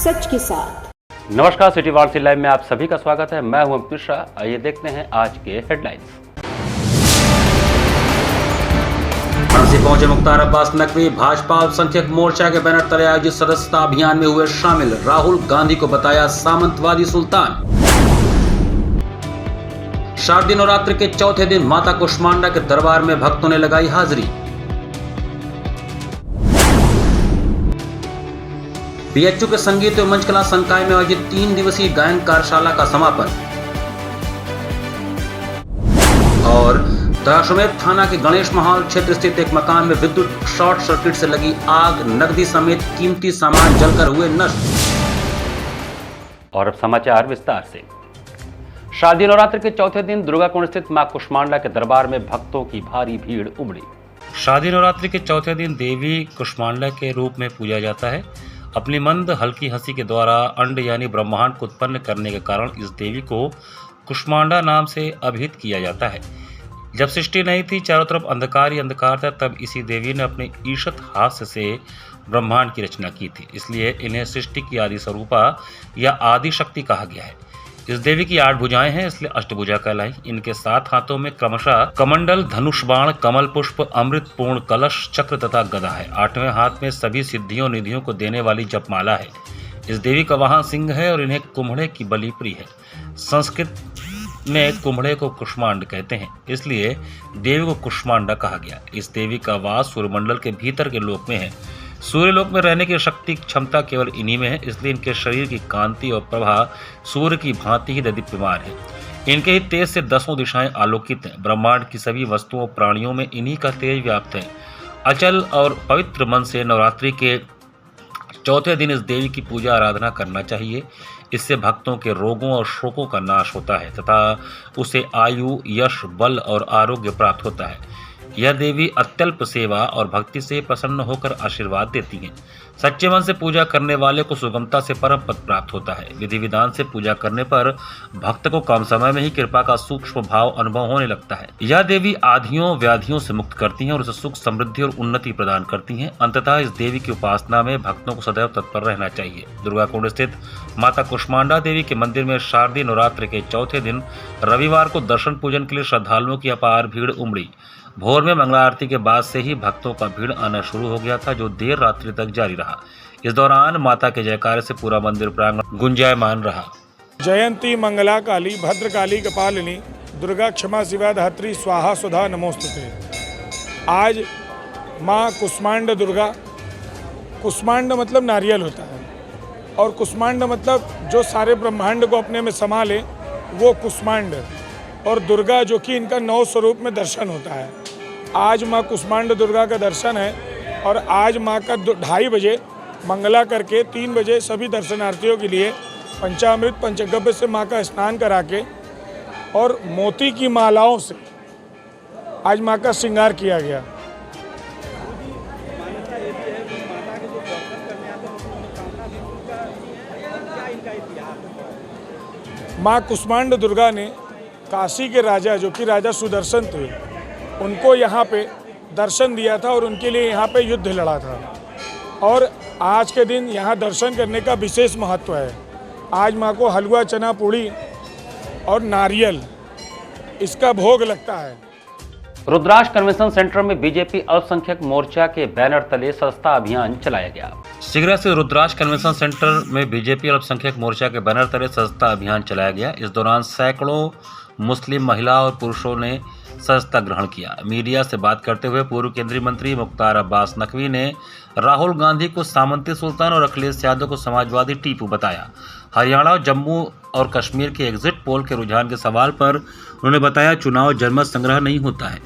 सच के साथ। नमस्कार, सिटी वार्ता लाइव में आप सभी का स्वागत है। मैं हूं अमित मिश्रा। आइए देखते हैं आज के हेडलाइंस। वाराणसी पहुंचे मुख्तार अब्बास नकवी। भाजपा अल्पसंख्यक मोर्चा के बैनर तले आयोजित सदस्यता अभियान में हुए शामिल। राहुल गांधी को बताया सामंतवादी सुल्तान। शारदीय नवरात्र के चौथे दिन माता कुष्मांडा के दरबार में भक्तों ने लगाई हाजिरी। बीएचयू के संगीत एवं मंच कला संकाय में आयोजित 3 दिवसीय गायन कार्यशाला का समापन। और दशाश्वमेध थाना के गणेश महल क्षेत्र स्थित एक मकान में विद्युत शॉर्ट सर्किट से लगी आग, नकदी समेत कीमती सामान जलकर हुए नष्ट। और अब समाचार विस्तार से। शारदीय नवरात्र के चौथे दिन दुर्गा कुंड स्थित मां कुष्मांडा के दरबार में भक्तों की भारी भीड़ उमड़ी। शारदीय नवरात्रि के चौथे दिन देवी कुष्मांडा के रूप में पूजा जाता है। अपनी मंद हल्की हंसी के द्वारा अंड यानी ब्रह्मांड को उत्पन्न करने के कारण इस देवी को कुष्मांडा नाम से अभिहित किया जाता है। जब सृष्टि नहीं थी, चारों तरफ अंधकार ही अंधकार था, तब इसी देवी ने अपने ईशत हास्य से ब्रह्मांड की रचना की थी। इसलिए इन्हें सृष्टि की आदि स्वरूपा या आदि शक्ति कहा गया है। इस देवी की 8 भुजाएं हैं, इसलिए अष्टभुजा कहलाई। इनके 7 हाथों में क्रमशः कमंडल, धनुष बाण, कमल पुष्प, अमृत पूर्ण कलश, चक्र तथा गदा है। 8वें हाथ में सभी सिद्धियों निधियों को देने वाली जपमाला है। इस देवी का वाहन सिंह है और इन्हें कुम्हड़े की बलि प्रिय है। संस्कृत में कुम्हड़े को कुष्मांड कहते हैं, इसलिए देवी को कुष्मांडा कहा गया। इस देवी का वास सूर्यमंडल के भीतर के लोक में है। सूर्यलोक में रहने की शक्ति क्षमता केवल इन्हीं में है, इसलिए इनके शरीर की कांति और प्रभा सूर्य की भांति ही दीप्यमान है। इनके ही तेज से 10 दिशाएं आलोकित हैं। ब्रह्मांड की सभी वस्तुओं प्राणियों में इन्हीं का तेज व्याप्त है। अचल और पवित्र मन से नवरात्रि के चौथे दिन इस देवी की पूजा आराधना करना चाहिए। इससे भक्तों के रोगों और शोकों का नाश होता है तथा उसे आयु, यश, बल और आरोग्य प्राप्त होता है। यह देवी अत्यल्प सेवा और भक्ति से प्रसन्न होकर आशीर्वाद देती हैं। सच्चे मन से पूजा करने वाले को सुगमता से परम पद प्राप्त होता है। विधि विधान से पूजा करने पर भक्त को कम समय में ही कृपा का सूक्ष्म भाव अनुभव होने लगता है। यह देवी आधियों व्याधियों से मुक्त करती हैं और उसे सुख, समृद्धि और उन्नति प्रदान करती हैं। अंततः इस देवी की उपासना में भक्तों को सदैव तत्पर रहना चाहिए। दुर्गा कुंड स्थित माता कुष्मांडा देवी के मंदिर में शारदीय नवरात्र के चौथे दिन रविवार को दर्शन पूजन के लिए श्रद्धालुओं की अपार भीड़ उमड़ी। भोर में मंगला आरती के बाद से ही भक्तों का भीड़ आना शुरू हो गया था, जो देर रात्रि तक जारी रहा। इस दौरान माता के जयकारे से पूरा मंदिर प्रांगण गुंजायमान रहा। जयंती मंगला काली भद्रकाली कपालिनी दुर्गा क्षमा शिवा धात्री स्वाहा सुधा नमोस्तुते। आज माँ कुष्मांड दुर्गा, कुष्मांड मतलब नारियल होता है और कुष्मांड मतलब जो सारे ब्रह्मांड को अपने में समा ले वो कुष्मांड, और दुर्गा जो कि इनका 9 स्वरूप में दर्शन होता है। आज माँ कुष्मांड दुर्गा का दर्शन है और आज माँ का 2:30 बजे मंगला करके 3 बजे सभी दर्शनार्थियों के लिए पंचामृत पंचगव्य से माँ का स्नान करा के और मोती की मालाओं से आज माँ का श्रृंगार किया गया। माँ कुष्मांड दुर्गा ने काशी के राजा, जो कि राजा सुदर्शन थे, उनको यहाँ पे दर्शन दिया था और उनके लिए यहाँ पे युद्ध लड़ा था। और आज के दिन यहाँ दर्शन करने का विशेष महत्व है। आज माँ को हलवा, चना, पूड़ी और नारियल इसका भोग लगता है। रुद्राक्ष कन्वेंशन सेंटर में बीजेपी अल्पसंख्यक मोर्चा के बैनर तले सदस्यता अभियान चलाया गया। शीघ्र से रुद्राक्ष कन्वेंशन सेंटर में बीजेपी अल्पसंख्यक मोर्चा के बैनर तले सदस्यता अभियान चलाया गया। इस दौरान सैकड़ों मुस्लिम महिला और पुरुषों ने सदस्यता ग्रहण किया। मीडिया से बात करते हुए पूर्व केंद्रीय मंत्री मुख्तार अब्बास नकवी ने राहुल गांधी को सामंती सुल्तान और अखिलेश यादव को समाजवादी टीपू बताया। हरियाणा और जम्मू और कश्मीर के एग्जिट पोल के रुझान के सवाल पर उन्होंने बताया, चुनाव जनमत संग्रह नहीं होता है।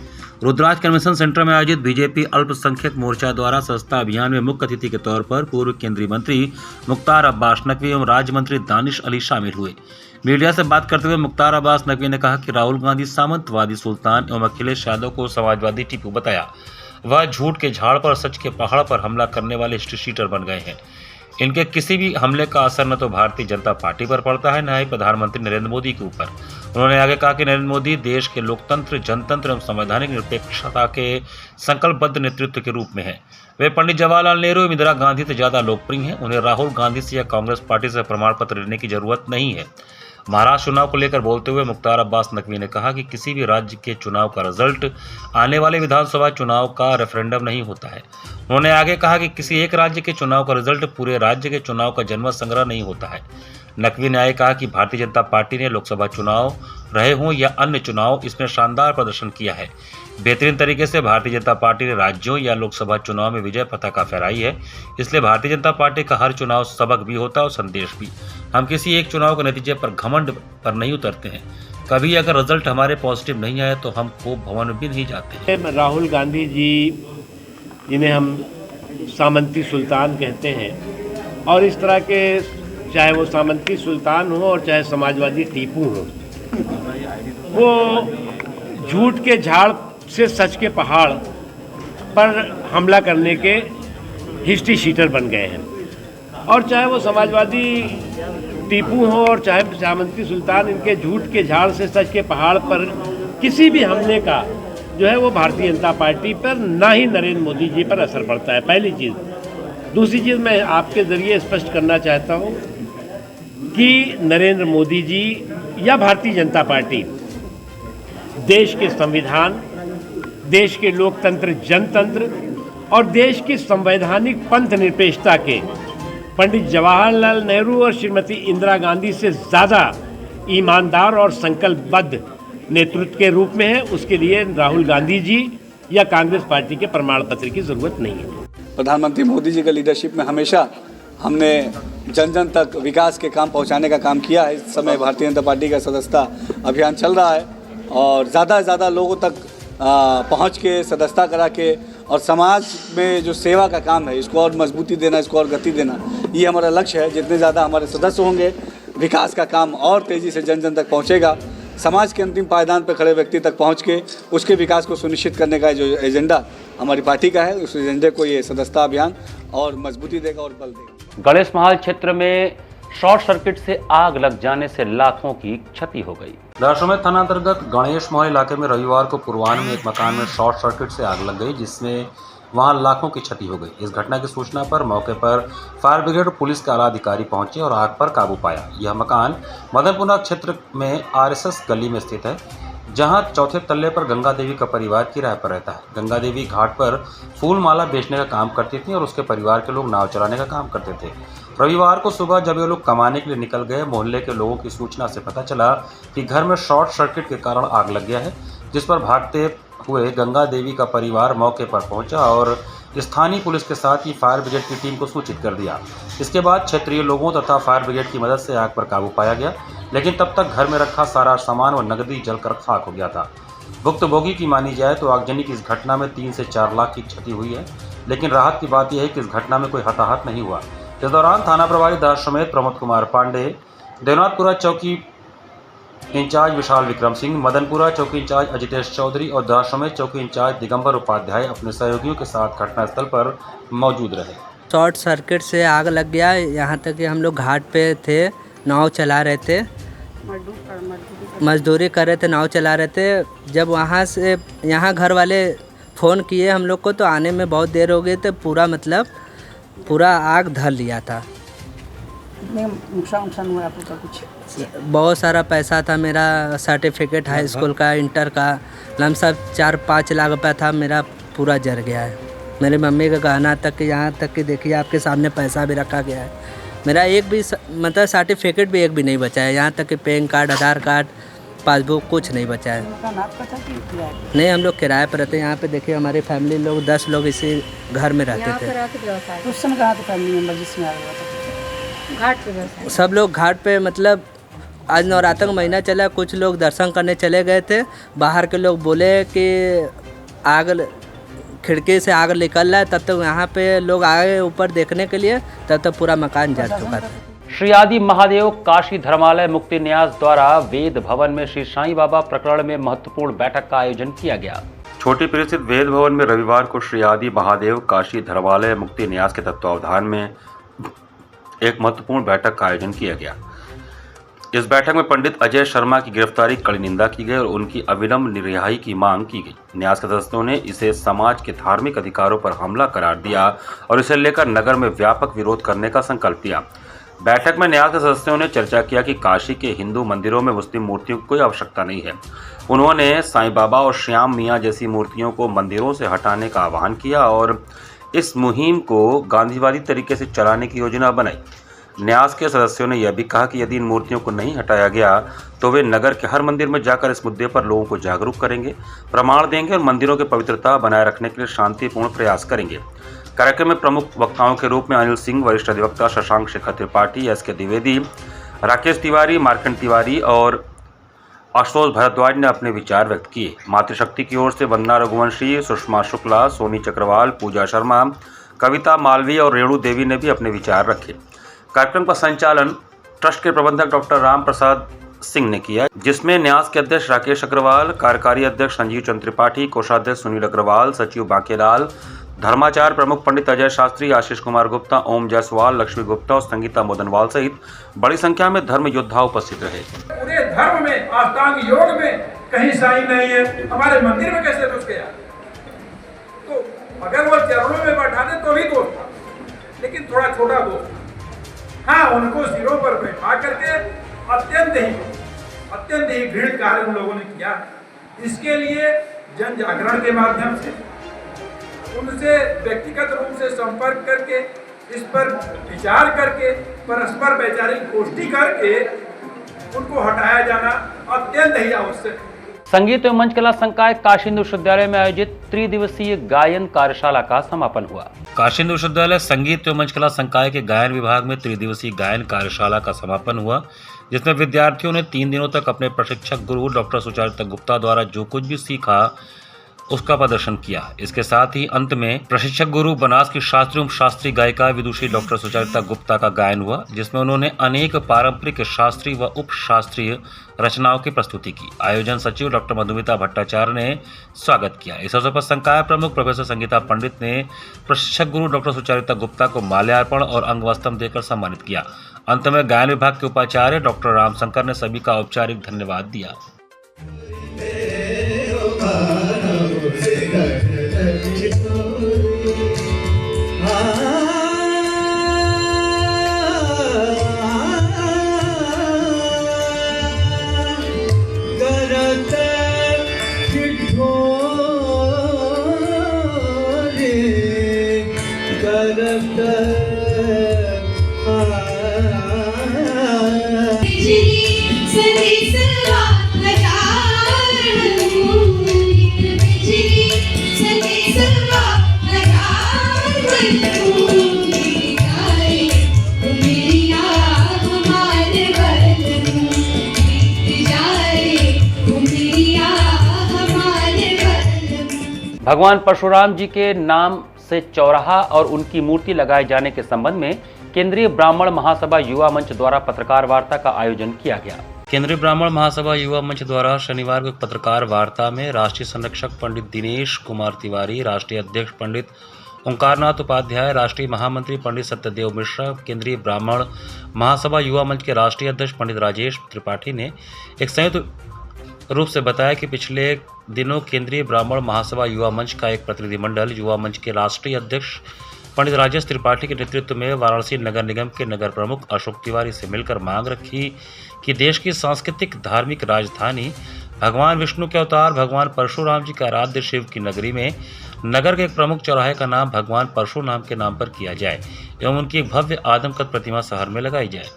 रुद्राक्ष कन्वेंशन सेंटर में आयोजित बीजेपी अल्पसंख्यक मोर्चा द्वारा सदस्यता अभियान में मुख्य अतिथि के तौर पर पूर्व केंद्रीय मंत्री मुख्तार अब्बास नकवी एवं राज्य मंत्री दानिश अली शामिल हुए। मीडिया से बात करते हुए मुख्तार अब्बास नकवी ने कहा कि राहुल गांधी सामंतवादी सुल्तान एवं अखिलेश यादव को समाजवादी टीपू बताया। वह झूठ के झाड़ पर सच के पहाड़ पर हमला करने वाले हिस्ट्री शीटर बन गए हैं। इनके किसी भी हमले का असर न तो भारतीय जनता पार्टी पर पड़ता है, न ही प्रधानमंत्री नरेंद्र मोदी के ऊपर। उन्होंने आगे कहा कि नरेंद्र मोदी देश के लोकतंत्र, जनतंत्र एवं संवैधानिक निरपेक्षता के संकल्पबद्ध नेतृत्व के रूप में है। वे पंडित जवाहरलाल नेहरू एवं इंदिरा गांधी से ज्यादा लोकप्रिय हैं। उन्हें राहुल गांधी से या कांग्रेस पार्टी से प्रमाण पत्र लेने की जरूरत नहीं है। महाराष्ट्र चुनाव को लेकर बोलते हुए मुख्तार अब्बास नकवी ने कहा कि किसी भी राज्य के चुनाव का रिजल्ट आने वाले विधानसभा चुनाव का रेफरेंडम नहीं होता है। उन्होंने आगे कहा कि किसी एक राज्य के चुनाव का रिजल्ट पूरे राज्य के चुनाव का जनमत संग्रह नहीं होता है। नकवी ने आगे कहा कि भारतीय जनता पार्टी ने लोकसभा चुनाव रहे हों या अन्य चुनाव, इसमें शानदार प्रदर्शन किया है। बेहतरीन तरीके से भारतीय जनता पार्टी ने राज्यों या लोकसभा चुनाव में विजय पताका फहराई है। इसलिए भारतीय जनता पार्टी का हर चुनाव सबक भी होता है और संदेश भी। हम किसी एक चुनाव के नतीजे पर घमंड पर नहीं उतरते हैं। कभी अगर रिजल्ट हमारे पॉजिटिव नहीं आए तो हम को भवन भी नहीं जाते। राहुल गांधी जी, जिन्हें हम सामंती सुल्तान कहते हैं, और इस तरह के, चाहे वो सामंती सुल्तान हो और चाहे समाजवादी टीपू हो, वो झूठ के झाड़ से सच के पहाड़ पर हमला करने के हिस्ट्री शीटर बन गए हैं। और चाहे वो समाजवादी टीपू हो और चाहे सामंती सुल्तान, इनके झूठ के झाड़ से सच के पहाड़ पर किसी भी हमले का जो है वो भारतीय जनता पार्टी पर, ना ही नरेंद्र मोदी जी पर असर पड़ता है, पहली चीज़। दूसरी चीज़ मैं आपके ज़रिए स्पष्ट करना चाहता हूँ कि नरेंद्र मोदी जी या भारतीय जनता पार्टी देश के संविधान, देश के लोकतंत्र, जनतंत्र और देश की संवैधानिक पंथ निरपेक्षता के पंडित जवाहरलाल नेहरू और श्रीमती इंदिरा गांधी से ज़्यादा ईमानदार और संकल्पबद्ध नेतृत्व के रूप में है। उसके लिए राहुल गांधी जी या कांग्रेस पार्टी के प्रमाण पत्र की ज़रूरत नहीं है। प्रधानमंत्री मोदी जी के लीडरशिप में हमेशा हमने जन जन तक विकास के काम पहुंचाने का काम किया है। इस समय भारतीय जनता पार्टी का सदस्यता अभियान चल रहा है और ज़्यादा से ज़्यादा लोगों तक पहुंच के, सदस्यता करा के और समाज में जो सेवा का काम है इसको और मजबूती देना, इसको और गति देना, ये हमारा लक्ष्य है। जितने ज़्यादा हमारे सदस्य होंगे, विकास का काम और तेज़ी से जन जन तक पहुँचेगा। समाज के अंतिम पायदान पर खड़े व्यक्ति तक पहुंच के उसके विकास को सुनिश्चित करने का जो एजेंडा हमारी पार्टी का है, उस एजेंडे को ये सदस्यता अभियान और मजबूती देगा और बल देगा। गणेश महल क्षेत्र में शॉर्ट सर्किट से आग लग जाने से लाखों की क्षति हो गई। दशाश्वमेध थाना अंतर्गत गणेश महल इलाके में रविवार को पूर्वाह्न में एक मकान में शॉर्ट सर्किट से आग लग गई, जिसमें वहां लाखों की क्षति हो गई। इस घटना की सूचना पर मौके पर फायर ब्रिगेड और पुलिस के आला अधिकारी पहुंचे और आग पर काबू पाया। यह मकान मदनपुरा क्षेत्र में RSS गली में स्थित है, जहां चौथे तल्ले पर गंगा देवी का परिवार किराए पर रहता है। गंगा देवी घाट पर फूल माला बेचने का काम करती थी और उसके परिवार के लोग नाव चलाने का काम करते थे। रविवार को सुबह जब ये लोग कमाने के लिए निकल गए, मोहल्ले के लोगों की सूचना से पता चला कि घर में शॉर्ट सर्किट के कारण आग लग गया है, जिस पर भागते हुए गंगा देवी का परिवार मौके पर पहुंचा और स्थानीय पुलिस के साथ ही फायर ब्रिगेड की टीम को सूचित कर दिया। इसके बाद क्षेत्रीय लोगों तथा फायर ब्रिगेड की मदद से आग पर काबू पाया गया, लेकिन तब तक घर में रखा सारा सामान व नकदी जलकर खाक हो गया था। भुक्तभोगी की मानी जाए तो आगजनी की इस घटना में 3 से 4 लाख की क्षति हुई है, लेकिन राहत की बात यह है कि इस घटना में कोई हताहत नहीं हुआ। इस दौरान थाना प्रभारी दशाश्वमेध प्रमोद कुमार पांडे, देवनाथपुरा चौकी इंचार्ज विशाल विक्रम सिंह, मदनपुरा चौकी इंचार्ज अजितेश चौधरी और दशाश्वमेध चौकी इंचार्ज दिगंबर उपाध्याय अपने सहयोगियों के साथ घटनास्थल पर मौजूद रहे। शॉर्ट सर्किट से आग लग गया। यहाँ तक कि हम लोग घाट पे थे, नाव चला रहे थे, मजदूरी कर रहे थे, नाव चला रहे थे। जब वहाँ से यहाँ घर वाले फ़ोन किए हम लोग को तो आने में बहुत देर हो गई, तो पूरा आग धर लिया था। नुकसान हुआ आपका कुछ? बहुत सारा पैसा था, मेरा सर्टिफिकेट हाई स्कूल का, इंटर का, लमसम 4-5 लाख रुपया था, मेरा पूरा जल गया है। मेरी मम्मी का गहना तक कि यहाँ तक कि देखिए आपके सामने पैसा भी रखा गया है। मेरा एक भी मतलब सर्टिफिकेट भी एक भी नहीं बचा है, यहाँ तक कि पैन कार्ड, आधार कार्ड, पासबुक कुछ नहीं बचा है। नहीं, हम लोग किराए पर रहते हैं। यहाँ पे देखिए हमारी फैमिली लोग 10 लोग इसी घर में रहते थे। उस समय कहाँ थे फैमिली मेंबर जिसमें आया हुआ था? घाट पे सब लोग घाट पे, मतलब आज नवरात्र का महीना चला, कुछ लोग दर्शन करने चले गए थे। बाहर के लोग बोले कि आग, खिड़की से आग निकल रहा है, तब तक यहाँ पे लोग आए ऊपर देखने के लिए, तब तक पूरा मकान जल चुका था। श्री आदि महादेव काशी धर्मालय मुक्ति न्यास द्वारा वेद भवन में श्री साईं बाबा प्रकरण में महत्वपूर्ण बैठक का आयोजन किया गया। छोटी पीरी स्थित वेद भवन में रविवार को श्री आदि महादेव काशी धर्मालय मुक्ति न्यास के तत्वावधान में एक महत्वपूर्ण बैठक का आयोजन किया गया। इस बैठक में पंडित अजय शर्मा की गिरफ्तारी कड़ी निंदा की गई और उनकी अविलंब रिहाई की मांग की गई। न्यास के सदस्यों ने इसे समाज के धार्मिक अधिकारों पर हमला करार दिया और इसे लेकर नगर में व्यापक विरोध करने का संकल्प लिया। बैठक में न्यास के सदस्यों ने चर्चा किया कि काशी के हिंदू मंदिरों में मुस्लिम मूर्तियों की कोई आवश्यकता नहीं है। उन्होंने साईं बाबा और श्याम मियाँ जैसी मूर्तियों को मंदिरों से हटाने का आह्वान किया और इस मुहिम को गांधीवादी तरीके से चलाने की योजना बनाई। न्यास के सदस्यों ने यह भी कहा कि यदि इन मूर्तियों को नहीं हटाया गया तो वे नगर के हर मंदिर में जाकर इस मुद्दे पर लोगों को जागरूक करेंगे, प्रमाण देंगे और मंदिरों की पवित्रता बनाए रखने के लिए शांतिपूर्ण प्रयास करेंगे। कार्यक्रम में प्रमुख वक्ताओं के रूप में अनिल सिंह, वरिष्ठ अधिवक्ता शशांक शेखर त्रिपाठी, एस के द्विवेदी, राकेश तिवारी, मार्कंड तिवारी और आशुतोष भारद्वाज ने अपने विचार व्यक्त किए। मातृशक्ति की ओर से वंदना रघुवंशी, सुषमा शुक्ला, सोनी चक्रवाल, पूजा शर्मा, कविता मालवीय और रेणु देवी ने भी अपने विचार रखे। कार्यक्रम का संचालन ट्रस्ट के प्रबंधक डॉक्टर राम प्रसाद सिंह ने किया, जिसमें न्यास के अध्यक्ष राकेश अग्रवाल, कार्यकारी अध्यक्ष संजीव चंद्र त्रिपाठी, कोषाध्यक्ष सुनील अग्रवाल, सचिव बांकेलाल, धर्माचार्य प्रमुख पंडित अजय शास्त्री, आशीष कुमार गुप्ता, ओम जायसवाल, लक्ष्मी गुप्ता और संगीता मोदनवाल सहित बड़ी संख्या में धर्म योद्धा उपस्थित रहे। पूरे धर्म में, अष्टांग योग में कहीं साईं नहीं है, हमारे मंदिर में कैसे घुस गया? तो अगर वो चरणों में बैठा दे तो भी दोष था, लेकिन थोड़ा छोटा दोष। हाँ, उनको सिरों पर बैठा करके अत्यंत ही भीड़ कार्य उन लोगों ने किया। इसके लिए जन जागरण के माध्यम से उनसे व्यक्तिगत रूप से संपर्क करके, इस पर विचार करके, परस्पर वैचारिक गोष्ठी करके उनको हटाया जाना अत्यंत ही आवश्यक है। संगीत एवं मंच कला संकाय काशी हिंदू विश्वविद्यालय में आयोजित त्रिदिवसीय गायन कार्यशाला का समापन हुआ। काशी हिंदू विश्वविद्यालय संगीत एवं मंच कला संकाय के गायन विभाग में त्रिदिवसीय गायन कार्यशाला का समापन हुआ, जिसमें विद्यार्थियों ने 3 दिनों तक अपने प्रशिक्षक गुरु डॉक्टर सुचरिता गुप्ता द्वारा जो कुछ भी सीखा उसका प्रदर्शन किया। इसके साथ ही अंत में प्रशिक्षक गुरु बनास की शास्त्रीय गायिका विदुषी डॉक्टर सुचरिता गुप्ता का गायन हुआ, जिसमें उन्होंने अनेक पारंपरिक शास्त्रीय व उप शास्त्रीय रचनाओं की प्रस्तुति की। आयोजन सचिव डॉक्टर मधुमिता भट्टाचार्य ने स्वागत किया। इस अवसर पर संकाय प्रमुख प्रोफेसर संगीता पंडित ने प्रशिक्षक गुरु डॉक्टर सुचरिता गुप्ता को माल्यार्पण और अंगवस्त्रम देकर सम्मानित किया। अंत में गायन विभाग के उपाचार्य डॉक्टर रामशंकर ने सभी का औपचारिक धन्यवाद दिया। भगवान परशुराम जी के नाम से चौराहा और उनकी मूर्ति लगाए जाने के संबंध में केंद्रीय ब्राह्मण महासभा युवा मंच द्वारा पत्रकार वार्ता का आयोजन किया गया। केंद्रीय ब्राह्मण महासभा युवा मंच द्वारा शनिवार को एक पत्रकार वार्ता में राष्ट्रीय संरक्षक पंडित दिनेश कुमार तिवारी, राष्ट्रीय अध्यक्ष पंडित ओंकारनाथ उपाध्याय, राष्ट्रीय महामंत्री पंडित सत्यदेव मिश्रा, केंद्रीय ब्राह्मण महासभा युवा मंच के राष्ट्रीय अध्यक्ष पंडित राजेश त्रिपाठी ने एक संयुक्त रूप से बताया कि पिछले दिनों केंद्रीय ब्राह्मण महासभा युवा मंच का एक प्रतिनिधिमंडल युवा मंच के राष्ट्रीय अध्यक्ष पंडित राजेश त्रिपाठी के नेतृत्व में वाराणसी नगर निगम के नगर प्रमुख अशोक तिवारी से मिलकर मांग रखी कि देश की सांस्कृतिक धार्मिक राजधानी भगवान विष्णु के अवतार भगवान परशुराम जी के आराध्य शिव की नगरी में नगर के एक प्रमुख चौराहे का नाम भगवान परशुराम के नाम पर किया जाए एवं उनकी भव्य आदमकद प्रतिमा शहर में लगाई जाए।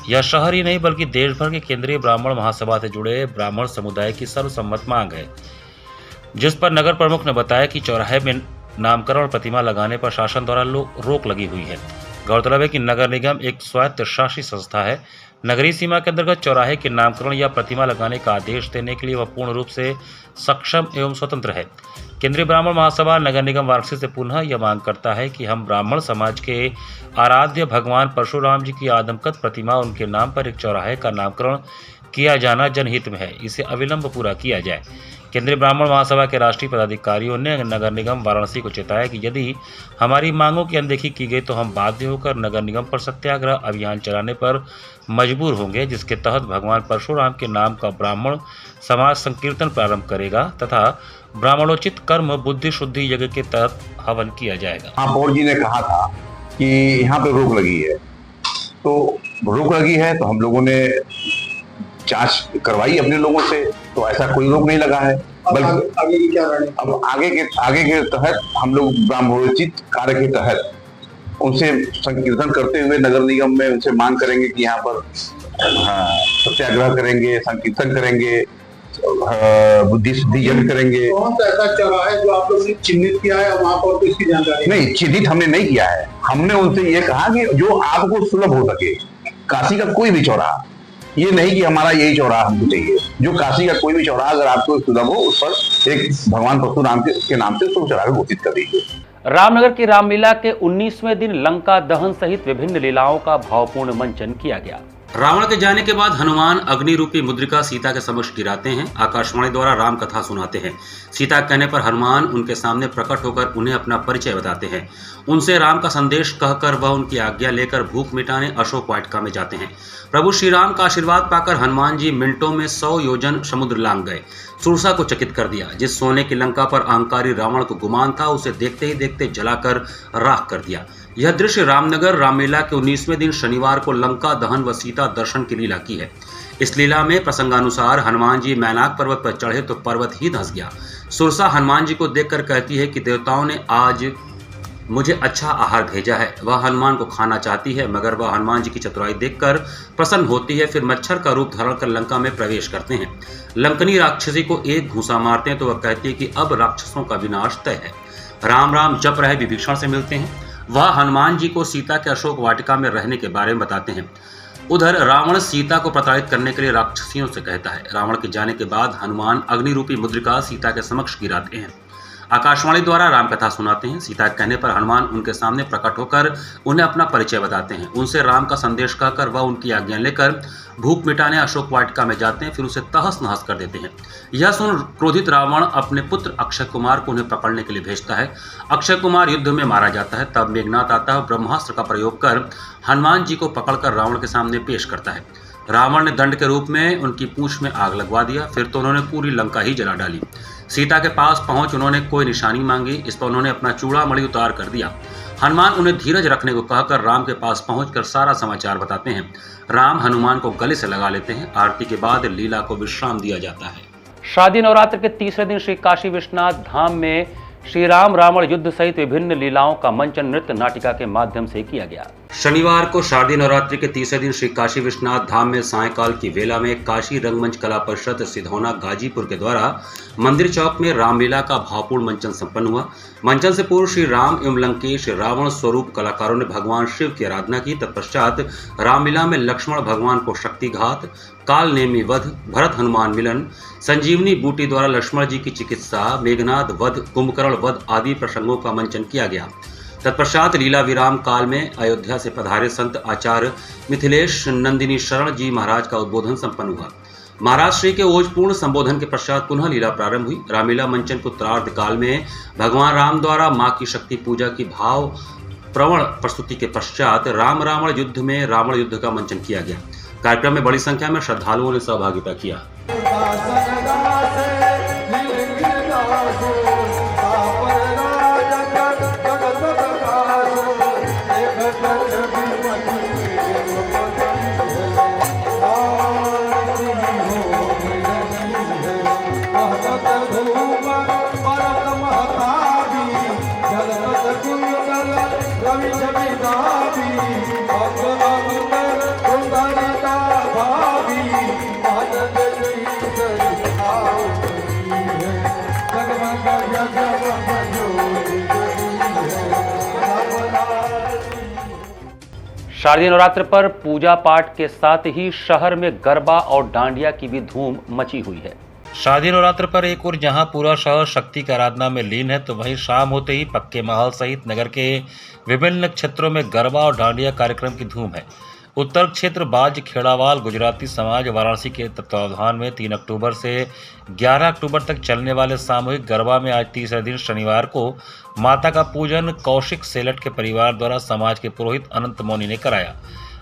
यह शहर ही नहीं बल्कि देश भर के केंद्रीय ब्राह्मण महासभा से जुड़े ब्राह्मण समुदाय की सर्वसम्मत मांग है, जिस पर नगर प्रमुख ने बताया कि चौराहे में नामकरण और प्रतिमा लगाने पर शासन द्वारा रोक लगी हुई है। गौरतलब है कि नगर निगम एक स्वायत्त शासी संस्था है। नगरीय सीमा के अंतर्गत चौराहे के नामकरण या प्रतिमा लगाने का आदेश देने के लिए वह पूर्ण रूप से सक्षम एवं स्वतंत्र है। केंद्रीय ब्राह्मण महासभा नगर निगम वाराणसी से पुनः यह मांग करता है कि हम ब्राह्मण समाज के आराध्य भगवान परशुराम जी की आदमकद प्रतिमा उनके नाम पर एक चौराहे का नामकरण किया जाना जनहित में है, इसे अविलंब पूरा किया जाए। केंद्रीय ब्राह्मण महासभा के राष्ट्रीय पदाधिकारियों ने नगर निगम वाराणसी को चेताया कि यदि हमारी मांगों की अनदेखी की गई तो हम बाध्य होकर नगर निगम पर सत्याग्रह अभियान चलाने पर मजबूर होंगे, जिसके तहत भगवान परशुराम के नाम का ब्राह्मण समाज संकीर्तन प्रारंभ करेगा तथा ब्राह्मणोचित कर्म बुद्धि शुद्धि यज्ञ के तहत हवन किया जाएगा। महापौर जी ने कहा था कि यहाँ पे रोक लगी है, तो रोक लगी है तो हम लोगों ने जांच करवाई अपने लोगों से, तो ऐसा कोई रोक नहीं लगा है। बल्कि आगे की क्या रणनीति? अब आगे के तहत हम लोग ब्राह्मणोचित कार्य के तहत उनसे संकीर्तन करते हुए नगर निगम में उनसे मांग करेंगे कि यहाँ पर सत्याग्रह करेंगे, संकीर्तन करेंगे, बुद्धि शुद्धि यज्ञ करेंगे। कौन सा ऐसा चौराहा है जो आप लोगों ने चिन्हित किया है वहाँ पर, तो इसकी जानकारी नहीं, चिन्हित हमने नहीं किया है। हमने उनसे ये कहा कि जो आपको सुलभ हो सके, काशी का कोई भी चौराहा, ये नहीं कि हमारा यही चौराहा हमको चाहिए, जो काशी का कोई भी चौराहा अगर आपको सुलभ हो उस पर एक भगवान परशुराम के नाम से शुभ चौराहा घोषित कर दीजिए। रामनगर की रामलीला के 19वें दिन लंका दहन सहित विभिन्न लीलाओं का भावपूर्ण मंचन किया गया। रावण के जाने के बाद हनुमान अग्नि रूपी मुद्रिका सीता के समक्ष गिराते हैं, आकाशवाणी द्वारा राम कथा सुनाते हैं। सीता के कहने पर हनुमान उनके सामने प्रकट होकर उन्हें अपना परिचय बताते हैं। उनसे राम का संदेश कहकर वह उनकी आज्ञा लेकर भूख मिटाने अशोक वाटिका में जाते हैं। प्रभु श्री राम का आशीर्वाद पाकर हनुमान जी मिनटों में 100 योजन समुद्र लांघ गए। सुरसा को चकित कर दिया। जिस सोने की लंका पर अहंकारी रावण को गुमान था, उसे देखते ही देखते जलाकर राख कर दिया। यह दृश्य रामनगर रामलीला के 19वें दिन शनिवार को लंका दहन व सीता दर्शन की लीला की है। इस लीला में प्रसंगानुसार हनुमान जी मैनाक पर्वत पर चढ़े तो पर्वत ही धंस गया। सुरसा हनुमान जी को देखकर कहती है कि देवताओं ने आज मुझे अच्छा आहार भेजा है। वह हनुमान को खाना चाहती है, मगर वह हनुमान जी की चतुराई देखकर प्रसन्न होती है। फिर मच्छर का रूप धारण कर लंका में प्रवेश करते हैं। लंकनी राक्षसी को एक घूंसा मारते हैं तो वह कहती है कि अब राक्षसों का विनाश तय है। राम राम जप रहे विभीषण से मिलते हैं। वह हनुमान जी को सीता के अशोक वाटिका में रहने के बारे में बताते हैं। उधर रावण सीता को प्रताड़ित करने के लिए राक्षसियों से कहता है। रावण के जाने के बाद हनुमान अग्नि रूपी मुद्रिका सीता के समक्ष गिराते हैं। आकाशवाणी द्वारा राम कथा सुनाते हैं। सीता के कहने पर हनुमान उनके सामने प्रकट होकर उन्हें अपना परिचय बताते हैं। उनसे राम का संदेश कहकर वह उनकी आज्ञा लेकर भूख मिटाने अशोक वाटिका में जाते हैं। फिर उसे तहस नहस कर देते हैं। यह सुन क्रोधित रावण अपने पुत्र अक्षय कुमार को उन्हें पकड़ने के लिए भेजता है। अक्षय कुमार युद्ध में मारा जाता है। तब मेघनाथ आता है, ब्रह्मास्त्र का प्रयोग कर हनुमान जी को पकड़कर रावण के सामने पेश करता है। रावण ने दंड के रूप में उनकी पूंछ में आग लगवा दिया। फिर तो उन्होंने पूरी लंका ही जला डाली। सीता के पास पहुंच उन्होंने कोई निशानी मांगी। इस पर उन्होंने अपना चूड़ामणि उतार कर दिया। हनुमान उन्हें धीरज रखने को कहकर राम के पास पहुंचकर सारा समाचार बताते हैं। राम हनुमान को गले से लगा लेते हैं। आरती के बाद लीला को विश्राम दिया जाता है। शारदीय नवरात्र के तीसरे दिन श्री काशी विश्वनाथ धाम में श्री राम रावण युद्ध सहित विभिन्न लीलाओं का मंचन नृत्य नाटिका के माध्यम से किया गया। शनिवार को शारदीय नवरात्रि के तीसरे दिन श्री काशी विश्वनाथ धाम में सायंकाल की वेला में काशी रंगमंच कला परिषद सिधौना गाजीपुर के द्वारा मंदिर चौक में रामलीला का भावपूर्ण मंचन संपन्न हुआ। मंचन से पूर्व श्री राम एवं लंकेश रावण स्वरूप कलाकारों ने भगवान शिव की आराधना की। तत्पश्चात रामलीला में लक्ष्मण भगवान को शक्तिघात, काल नेमी वध, भरत हनुमान मिलन, संजीवनी बूटी द्वारा लक्ष्मण जी की चिकित्सा, मेघनाद वध, कुंभकर्ण वध आदि प्रसंगों का मंचन किया गया। तत्पश्चात लीला विराम काल में अयोध्या से पधारे संत आचार्य मिथिलेश नंदिनी शरण जी महाराज का उद्बोधन संपन्न हुआ। महाराज श्री के ओजपूर्ण संबोधन के पश्चात पुनः लीला प्रारंभ हुई। रामलीला मंचन को उत्तरार्ध काल में भगवान राम द्वारा मां की शक्ति पूजा की भाव प्रवण प्रस्तुति के पश्चात राम रावण युद्ध में रावण युद्ध का मंचन किया गया। कार्यक्रम में बड़ी संख्या में श्रद्धालुओं ने सहभागिता किया। शारदीय नवरात्र पर पूजा पाठ के साथ ही शहर में गरबा और डांडिया की भी धूम मची हुई है। शारदीय नवरात्र पर एक और जहां पूरा शहर शक्ति की आराधना में लीन है, तो वहीं शाम होते ही पक्के महल सहित नगर के विभिन्न क्षेत्रों में गरबा और डांडिया कार्यक्रम की धूम है। उत्तर क्षेत्र बाज खेड़ावाल गुजराती समाज वाराणसी के तत्वावधान में 3 अक्टूबर से 11 अक्टूबर तक चलने वाले सामूहिक गरबा में आज तीसरे दिन शनिवार को माता का पूजन कौशिक सेलट के परिवार द्वारा समाज के पुरोहित अनंत मौनी ने कराया।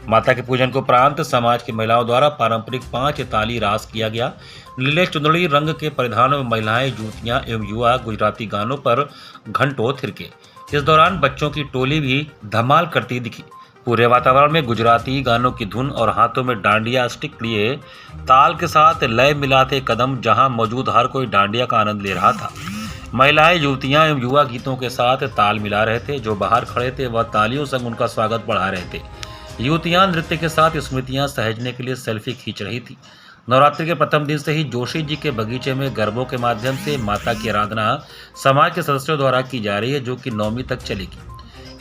माता के पूजन के उपरांत समाज की महिलाओं द्वारा पारंपरिक 5 ताली रास किया गया। नीले चुंदड़ी रंग के परिधान में महिलाएं, जूतियां एवं युवा गुजराती गानों पर घंटों थिरके। इस दौरान बच्चों की टोली भी धमाल करती दिखी। पूरे वातावरण में गुजराती गानों की धुन और हाथों में डांडिया स्टिक लिए ताल के साथ लय मिलाते कदम जहां मौजूद हर कोई डांडिया का आनंद ले रहा था। महिलाएं, युवतियां एवं युवा गीतों के साथ ताल मिला रहे थे। जो बाहर खड़े थे वह तालियों संग उनका स्वागत बढ़ा रहे थे। युवतियां नृत्य के साथ स्मृतियां सहेजने के लिए सेल्फी खींच रही थी। नवरात्रि के प्रथम दिन से ही जोशी जी के बगीचे में गरबों के माध्यम से माता की आराधना समाज के सदस्यों द्वारा की जा रही है, जो कि 9वीं तक चलेगी।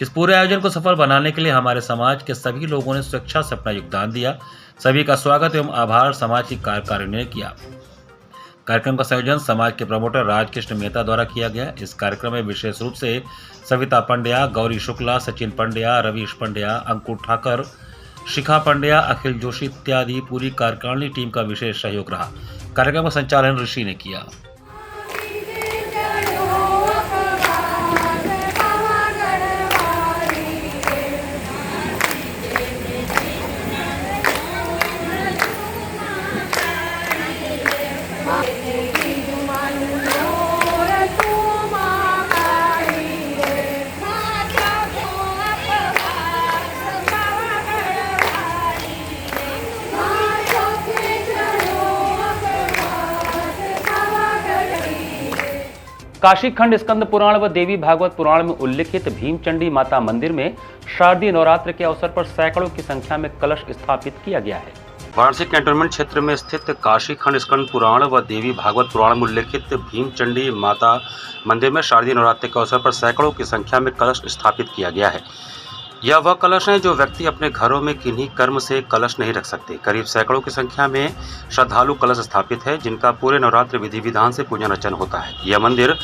इस पूरे आयोजन को सफल बनाने के लिए हमारे समाज के सभी लोगों ने स्वेच्छा से अपना योगदान दिया। सभी का स्वागत एवं आभार समाज की कार्यकारिणी ने किया। कार्यक्रम का संयोजन समाज के प्रमोटर राजकृष्ण मेहता द्वारा किया गया। इस कार्यक्रम में विशेष रूप से सविता पंड्या, गौरी शुक्ला, सचिन पंड्या, रवीश पंड्या, अंकुर ठाकर, शिखा पंड्या, अखिल जोशी इत्यादि पूरी कार्यकारिणी टीम का विशेष सहयोग रहा। कार्यक्रम का संचालन ऋषि ने किया। काशी खंड स्कंद पुराण व देवी भागवत पुराण में उल्लिखित भीमचंडी माता मंदिर में शारदीय नवरात्र के अवसर पर सैकड़ों की संख्या में कलश स्थापित किया गया है। वाराणसी कैंटोनमेंट क्षेत्र में स्थित काशी खंड स्कंद पुराण व देवी भागवत पुराण में उल्लिखित भीमचंडी माता मंदिर में शारदीय नवरात्र के अवसर पर सैकड़ों की संख्या में कलश स्थापित किया गया है। यह वह कलश हैं जो व्यक्ति अपने घरों में किन्हीं कर्म से कलश नहीं रख सकते। करीब सैकड़ों की संख्या में श्रद्धालु कलश स्थापित है, जिनका पूरे नवरात्र विधि विधान से पूजन अर्चन होता है। यह मंदिर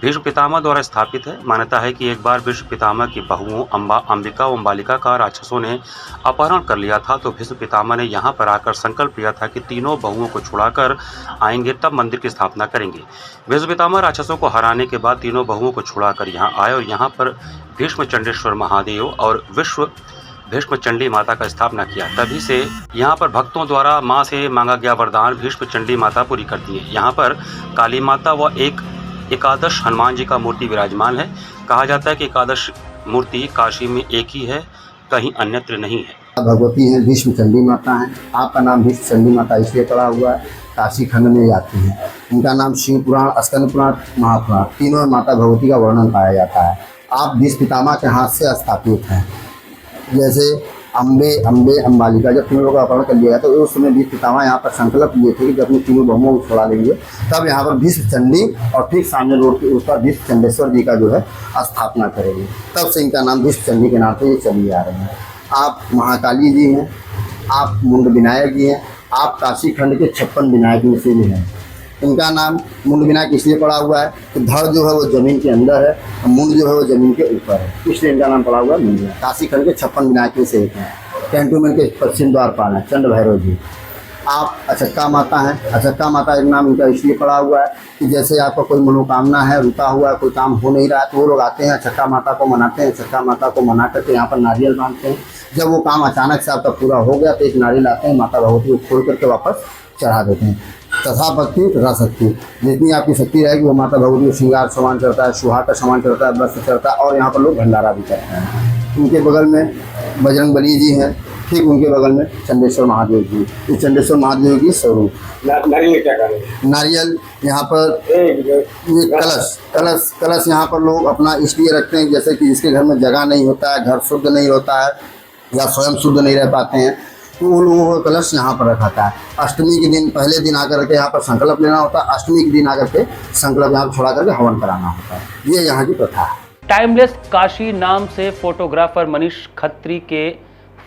भीष्म पितामह द्वारा स्थापित है। मान्यता है कि एक बार भीष्म पितामह की बहुओं अंबिका व बालिका का राक्षसों ने अपहरण कर लिया था, तो भीष्म पितामह ने यहाँ पर आकर संकल्प लिया था कि तीनों बहुओं को छुड़ाकर आएंगे तब मंदिर की स्थापना करेंगे। भीष्म पितामह राक्षसों को हराने के बाद तीनों बहुओं को छुड़ाकर यहाँ आए और यहाँ पर भीष्म चंडेश्वर महादेव और विश्व भीष्म चंडी माता का स्थापना किया। तभी से यहाँ पर भक्तों द्वारा माँ से मांगा गया वरदान भीष्म चंडी माता पूरी करती है। यहाँ पर काली माता व एकादश हनुमान जी का मूर्ति विराजमान है। कहा जाता है कि एकादश मूर्ति काशी में एक ही है, कहीं अन्यत्र नहीं है। भगवती हैं, भीष्म चंडी माता हैं। आपका नाम भीष्म चंडी माता इसलिए पड़ा हुआ है, काशी खंड में आती हैं। उनका नाम शिव पुराण, स्कंद पुराण, महापुराण तीनों में माता भगवती का वर्णन पाया जाता है। आप भीष्म पितामह के हाथ से स्थापित हैं। जैसे अंबालिका जब तीनों का अपहरण कर लिया गया तो उस समय भीष्म पितामह यहाँ पर संकल्प लिए थे कि जब अपनी तीनों बहुओं को छुड़ा लेंगे तब यहाँ पर भीष्म चंडी और ठीक सामने रोड के ऊपर भीष्म चंडेश्वर जी का जो है स्थापना करेंगे। तब से इनका नाम भीष्म चंडी के नाम से ये चली आ रहे हैं। आप महाकाली जी हैं, आप मुंड विनायक जी हैं, आप काशी खंड के 56 विनायक में से भी हैं। इनका नाम मुंड विनायक इसलिए पड़ा हुआ है कि धड़ जो है वो जमीन के अंदर है और मुंड जो है वो जमीन के ऊपर है, इसलिए इनका नाम पड़ा हुआ है मुंड विनायक। काशी खंड के 56 विनायक में से एक हैं। कैंटोनमेंट के पश्चिम द्वारपाल हैं चंड भैरव जी। आप अचक्का माता हैं। अचक्का माता एक नाम इनका इसलिए पड़ा हुआ है कि जैसे आपका कोई मनोकामना है, रुका हुआ है, कोई काम हो नहीं रहा है तो वो लोग आते हैं अचक्का माता को मनाते हैं। अचक्का माता को मना करके यहाँ पर नारियल बांधते हैं। जब वो काम अचानक से आपका पूरा हो गया तो एक नारियल आते हैं, माता भगवती को खोल करके वापस चढ़ा देते हैं। तथा भक्ति तथा शक्ति, जितनी आपकी शक्ति रहेगी वो माता भगवती को श्रृंगार सामान चढ़ता है, सुहाग का सामान चढ़ता है, वस्त्र चढ़ता है और यहाँ पर लोग भंडारा भी करते हैं। उनके बगल में बजरंग बली जी हैं, ठीक उनके बगल में चंडेश्वर महादेव जी। इस चंडेश्वर महादेव की स्वरूप नारियल क्या करें? नारियल यहाँ पर ये कलश यहाँ पर लोग अपना इसलिए रखते हैं जैसे कि जिसके घर में जगह नहीं होता है, घर शुद्ध नहीं होता है या स्वयं शुद्ध नहीं रह पाते हैं तो उन लोगों का कलश यहाँ पर रखा था। अष्टमी के दिन पहले दिन आकर के यहाँ पर संकल्प लेना होता है, अष्टमी के दिन आकर के संकल्प यहाँ छोड़ा करके हवन कराना होता है। ये यहाँ की प्रथा है। टाइमलेस काशी नाम से फोटोग्राफर मनीष खत्री के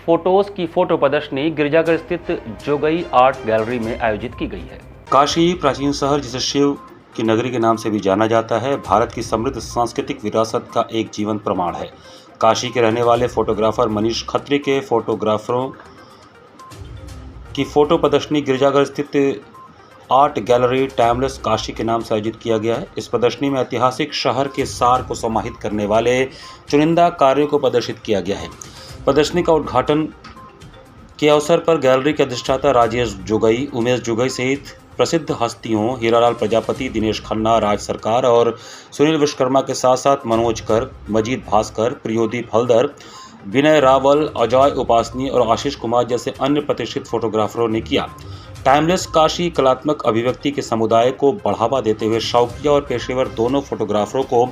फोटोज की फोटो प्रदर्शनी गिरजाघर स्थित जोगई आर्ट गैलरी में आयोजित की गई है। काशी प्राचीन शहर जिसे शिव की नगरी के नाम से भी जाना जाता है, भारत की समृद्ध सांस्कृतिक विरासत का एक जीवंत प्रमाण है। काशी के रहने वाले फोटोग्राफर मनीष खत्री के की फोटो प्रदर्शनी गिरजाघर स्थित आर्ट गैलरी टाइमलेस काशी के नाम से आयोजित किया गया है। इस प्रदर्शनी में ऐतिहासिक शहर के सार को समाहित करने वाले चुनिंदा कार्यों को प्रदर्शित किया गया है। प्रदर्शनी का उद्घाटन के अवसर पर गैलरी के अधिष्ठाता राजेश जोगई, उमेश जोगई सहित प्रसिद्ध हस्तियों हीरालाल प्रजापति, दिनेश खन्ना, राज सरकार और सुनील विश्वकर्मा के साथ साथ मनोज कर, मजीद भास्कर, प्रियोदीप हल्दर, विनय रावल, अजय उपासनी और आशीष कुमार जैसे अन्य प्रतिष्ठित फोटोग्राफरों ने किया। टाइमलेस काशी कलात्मक अभिव्यक्ति के समुदाय को बढ़ावा देते हुए शौकिया और पेशेवर दोनों फोटोग्राफरों को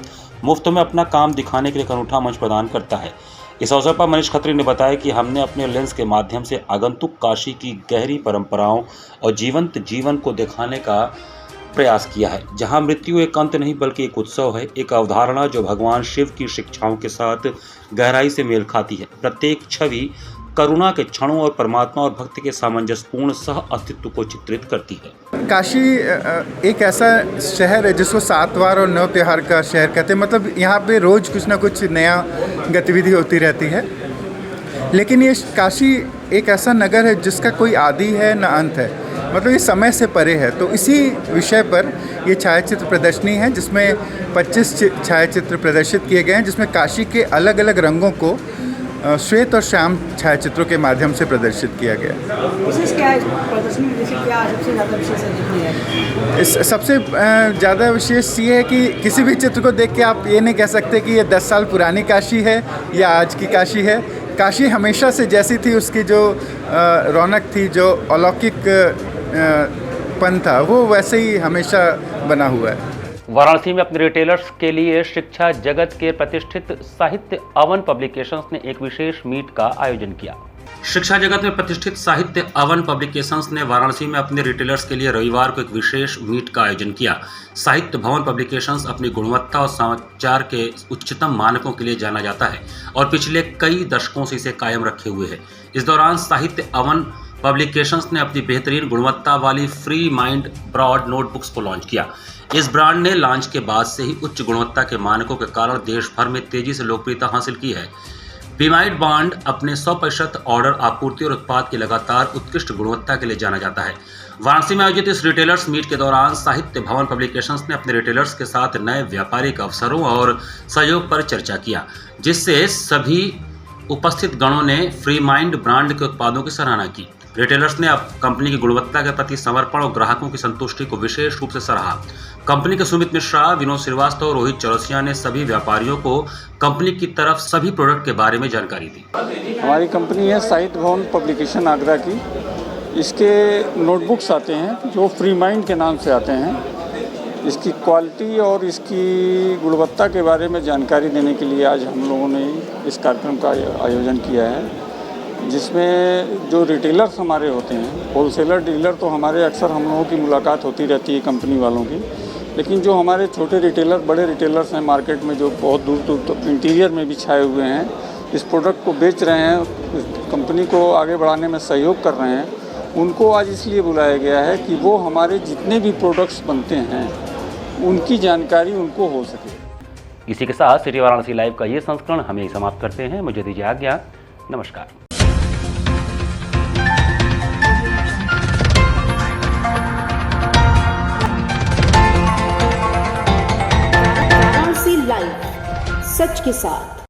मुफ्त में अपना काम दिखाने के लिए एक अनूठा मंच प्रदान करता है। इस अवसर पर मनीष खत्री ने बताया कि हमने अपने लेंस के माध्यम से आगंतुक काशी की गहरी परंपराओं और जीवंत जीवन को दिखाने का प्रयास किया है, जहां मृत्यु एक अंत नहीं बल्कि एक उत्सव है, एक अवधारणा जो भगवान शिव की शिक्षाओं के साथ गहराई से मेल खाती है। प्रत्येक छवि करुणा के क्षणों और परमात्मा और भक्ति के सामंजस्यपूर्ण सह अस्तित्व को चित्रित करती है। काशी एक ऐसा शहर है जिसको 7 वार और 9 त्योहार का शहर कहते हैं। मतलब यहाँ पे रोज़ कुछ ना कुछ नया गतिविधि होती रहती है। लेकिन ये काशी एक ऐसा नगर है जिसका कोई आदि है ना अंत है, मतलब ये समय से परे है। तो इसी विषय पर ये छायाचित्र प्रदर्शनी है जिसमें 25 छायाचित्र प्रदर्शित किए गए हैं, जिसमें काशी के अलग अलग रंगों को श्वेत और श्याम छायाचित्रों के माध्यम से प्रदर्शित किया गया। विशेष क्या है प्रदर्शनी में, जैसे क्या सबसे ज़्यादा विशेष है? इस सबसे ज़्यादा विशेष ये है कि किसी भी चित्र को देख के आप ये नहीं कह सकते कि ये 10 साल पुरानी काशी है या आज की काशी है। काशी हमेशा से जैसी थी, उसकी जो रौनक थी, जो अलौकिक पन था, वो वैसे ही हमेशा बना हुआ है। वाराणसी में अपने रिटेलर्स के लिए शिक्षा जगत के प्रतिष्ठित साहित्य अवन पब्लिकेशंस ने एक विशेष मीट का आयोजन किया। शिक्षा जगत में प्रतिष्ठित साहित्य अवन पब्लिकेशंस ने वाराणसी में अपने रिटेलर्स के लिए रविवार को एक विशेष मीट का आयोजन किया। साहित्य भवन पब्लिकेशंस अपनी गुणवत्ता और समाचार के उच्चतम मानकों के लिए जाना जाता है और पिछले कई दशकों से इसे कायम रखे हुए है। इस दौरान साहित्य अवन पब्लिकेशंस ने अपनी बेहतरीन गुणवत्ता वाली फ्री माइंड ब्रॉड नोटबुक्स को लॉन्च किया। इस ब्रांड ने लॉन्च के बाद से ही उच्च गुणवत्ता के मानकों के कारण देश भर में तेजी से लोकप्रियता हासिल की है। बीमाइड ब्रांड अपने 100% ऑर्डर आपूर्ति और उत्पाद की लगातार उत्कृष्ट गुणवत्ता के लिए जाना जाता है। वाराणसी में आयोजित इस रिटेलर्स मीट के दौरान साहित्य भवन पब्लिकेशंस ने अपने रिटेलर्स के साथ नए व्यापारिक अवसरों और सहयोग पर चर्चा किया, जिससे सभी उपस्थित गणों ने फ्री माइंड ब्रांड के उत्पादों की सराहना की। रिटेलर्स ने अब कंपनी की गुणवत्ता के प्रति समर्पण और ग्राहकों की संतुष्टि को विशेष रूप से सराहा। कंपनी के सुमित मिश्रा, विनोद श्रीवास्तव और रोहित चौरसिया ने सभी व्यापारियों को कंपनी की तरफ सभी प्रोडक्ट के बारे में जानकारी दी। हमारी कंपनी है साहित्य भवन पब्लिकेशन आगरा की। इसके नोटबुक्स आते हैं जो फ्री माइंड के नाम से आते हैं। इसकी क्वालिटी और इसकी गुणवत्ता के बारे में जानकारी देने के लिए आज हम लोगों ने इस कार्यक्रम का आयोजन किया है, जिसमें जो रिटेलर्स हमारे होते हैं, होलसेलर डीलर तो हमारे अक्सर हम लोगों की मुलाकात होती रहती है कंपनी वालों की, लेकिन जो हमारे छोटे रिटेलर, बड़े रिटेलर्स हैं मार्केट में, जो बहुत दूर दूर तक इंटीरियर में भी छाए हुए हैं, इस प्रोडक्ट को बेच रहे हैं, कंपनी को आगे बढ़ाने में सहयोग कर रहे हैं, उनको आज इसलिए बुलाया गया है कि वो हमारे जितने भी प्रोडक्ट्स बनते हैं उनकी जानकारी उनको हो सके। इसी के साथ सिटी वाराणसी लाइव का ये संस्करण हम यही समाप्त करते हैं। मुझे दीजिए आज्ञा। नमस्कार। लाइव सच के साथ।